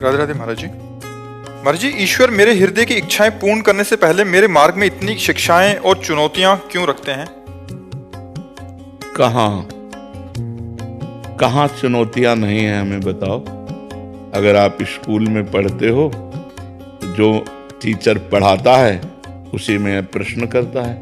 राधे राधे महाराज जी। महाराज जी, ईश्वर मेरे हृदय की इच्छाएं पूर्ण करने से पहले मेरे मार्ग में इतनी शिक्षाएं और चुनौतियां क्यों रखते हैं? कहाँ चुनौतियां नहीं है, हमें बताओ। अगर आप स्कूल में पढ़ते हो तो जो टीचर पढ़ाता है उसी में प्रश्न करता है,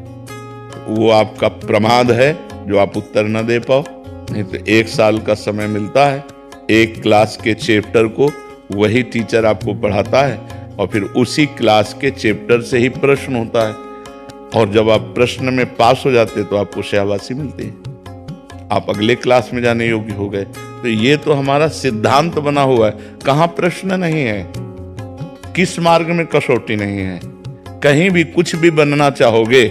वो आपका प्रमाद है जो आप उत्तर न दे पाओ। नहीं तो 1 साल का समय मिलता है, एक क्लास के चैप्टर को वही टीचर आपको पढ़ाता है और फिर उसी क्लास के चैप्टर से ही प्रश्न होता है, और जब आप प्रश्न में पास हो जाते तो आपको शाबाशी मिलती है, आप अगले क्लास में जाने योग्य हो गए। तो ये तो हमारा सिद्धांत बना हुआ है, कहाँ प्रश्न नहीं है, किस मार्ग में कसौटी नहीं है। कहीं भी कुछ भी बनना चाहोगे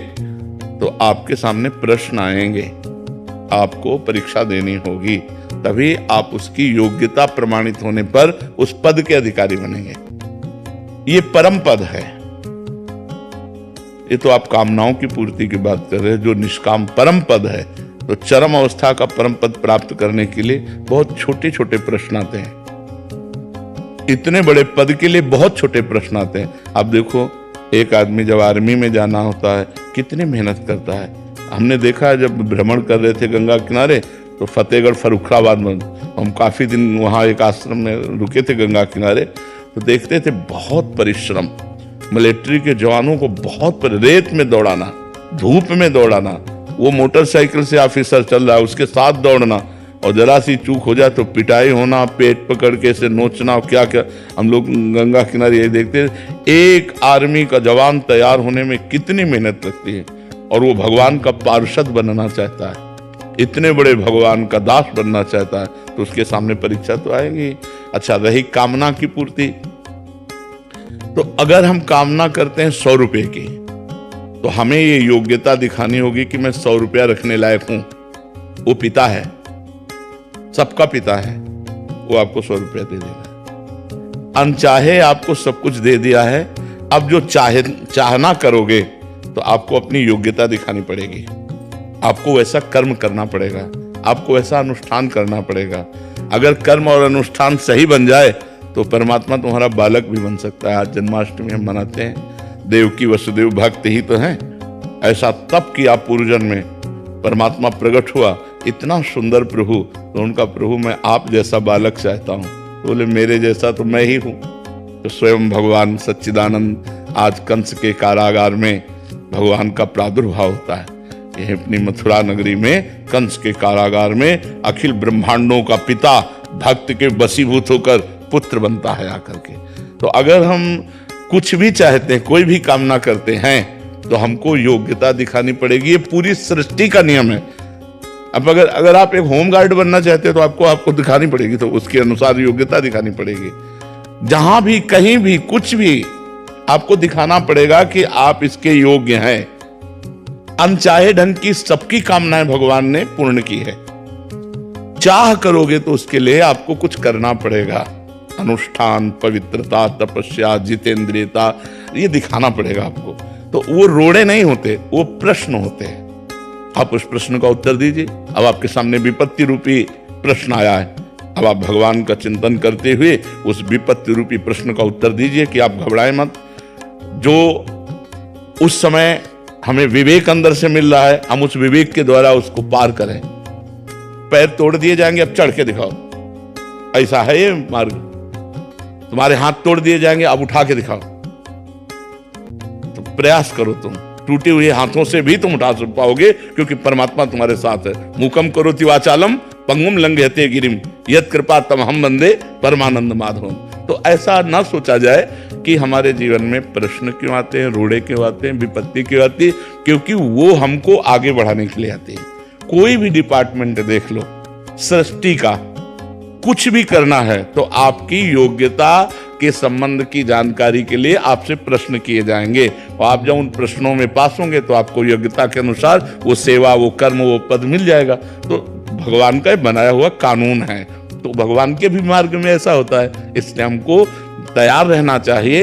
तो आपके सामने प्रश्न आएंगे, आपको परीक्षा देनी होगी, तभी आप उसकी योग्यता प्रमाणित होने पर उस पद के अधिकारी बनेंगे। ये परम पद है। ये तो आप कामनाओं की पूर्ति की बात कर रहे हैं, जो निष्काम परम पद है। तो चरम अवस्था का परम पद प्राप्त करने के लिए बहुत छोटे छोटे प्रश्न आते हैं, इतने बड़े पद के लिए बहुत छोटे प्रश्न आते हैं। आप देखो, एक आदमी जब आर्मी में जाना होता है कितनी मेहनत करता है। हमने देखा है, जब भ्रमण कर रहे थे गंगा किनारे तो फतेहगढ़ फर्रुखाबाद में हम काफी दिन वहां एक आश्रम में रुके थे गंगा किनारे, तो देखते थे बहुत परिश्रम, मिलिट्री के जवानों को बहुत रेत में दौड़ाना, धूप में दौड़ाना, वो मोटरसाइकिल से ऑफिसर चल रहा है उसके साथ दौड़ना, और जरा सी चूक हो जाए तो पिटाई होना, पेट पकड़ के से नोचना, और क्या क्या। हम लोग गंगा किनारे ये देखते थे, एक आर्मी का जवान तैयार होने में कितनी मेहनत लगती है, और वो भगवान का पार्षद बनना चाहता है, इतने बड़े भगवान का दास बनना चाहता है, तो उसके सामने परीक्षा तो आएगी। अच्छा, रही कामना की पूर्ति, तो अगर हम कामना करते हैं 100 रुपए की, तो हमें ये योग्यता दिखानी होगी कि मैं 100 रुपया रखने लायक हूं। वो पिता है, सबका पिता है, वो आपको 100 रुपया दे देगा। अनचाहे आपको सब कुछ दे दिया है, अब जो चाहना करोगे तो आपको अपनी योग्यता दिखानी पड़ेगी, आपको वैसा कर्म करना पड़ेगा, आपको वैसा अनुष्ठान करना पड़ेगा। अगर कर्म और अनुष्ठान सही बन जाए तो परमात्मा तुम्हारा बालक भी बन सकता है। आज जन्माष्टमी हम मनाते हैं, देवकी वसुदेव भक्त ही तो हैं। ऐसा तप किया पूर्वजन्म में, परमात्मा प्रकट हुआ, इतना सुंदर प्रभु, तो उनका प्रभु मैं आप जैसा बालक चाहता हूँ। तो बोले मेरे जैसा तो मैं ही हूँ। तो स्वयं भगवान सच्चिदानंद आज कंस के कारागार में भगवान का प्रादुर्भाव होता है। यह अपनी मथुरा नगरी में कंस के कारागार में अखिल ब्रह्मांडों का पिता भक्त के वशीभूत होकर पुत्र बनता है आकर के। तो अगर हम कुछ भी चाहते हैं, कोई भी कामना करते हैं, तो हमको योग्यता दिखानी पड़ेगी। ये पूरी सृष्टि का नियम है। अब अगर आप एक होमगार्ड बनना चाहते हैं तो आपको दिखानी पड़ेगी, तो उसके अनुसार योग्यता दिखानी पड़ेगी। जहां भी कहीं भी कुछ भी आपको दिखाना पड़ेगा कि आप इसके योग्य हैं। अनचाहे ढंग की सबकी कामनाएं भगवान ने पूर्ण की है। चाह करोगे तो उसके लिए आपको कुछ करना पड़ेगा। अनुष्ठान, पवित्रता, तपस्या, जितेंद्रियता, ये दिखाना पड़ेगा आपको। तो वो रोड़े नहीं होते, वो प्रश्न होते हैं। आप उस प्रश्न का उत्तर दीजिए। अब आपके सामने विपत्ति रूपी प्रश्न आया है, अब आप भगवान का चिंतन करते हुए उस विपत्ति रूपी प्रश्न का उत्तर दीजिए कि आप घबराएं मत। जो उस समय हमें विवेक अंदर से मिल रहा है, हम उस विवेक के द्वारा उसको पार करें। पैर तोड़ दिए जाएंगे, अब चढ़ के दिखाओ, ऐसा है ये मार्ग। तुम्हारे हाथ तोड़ दिए जाएंगे, अब उठा के दिखाओ। तो प्रयास करो, तुम टूटे हुए हाथों से भी तुम उठा पाओगे, क्योंकि परमात्मा तुम्हारे साथ है। मूकम करोति वाचालम पंगुम लंघयते गिरिम यत् कृपा तमहम वंदे परमानंद माधवम। तो ऐसा ना सोचा जाए कि हमारे जीवन में प्रश्न क्यों आते हैं, रोड़े क्यों आते हैं, विपत्ति क्यों आती है, क्योंकि वो हमको आगे बढ़ाने के लिए आती है। कोई भी डिपार्टमेंट देख लो सृष्टि का, कुछ भी करना है तो आपकी योग्यता के संबंध की जानकारी के लिए आपसे प्रश्न किए जाएंगे, और आप जब उन प्रश्नों में पास होंगे तो आपको योग्यता के अनुसार वो सेवा, वो कर्म, वो पद मिल जाएगा। तो भगवान का बनाया हुआ कानून है। तो भगवान के भी मार्ग में ऐसा होता है, इसलिए हमको तैयार रहना चाहिए,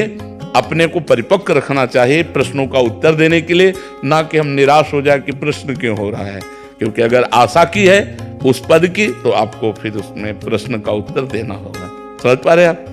अपने को परिपक्व रखना चाहिए प्रश्नों का उत्तर देने के लिए, ना कि हम निराश हो जाए कि प्रश्न क्यों हो रहा है। क्योंकि अगर आशा की है उस पद की, तो आपको फिर उसमें प्रश्न का उत्तर देना होगा। समझ पा रहे हैं आप?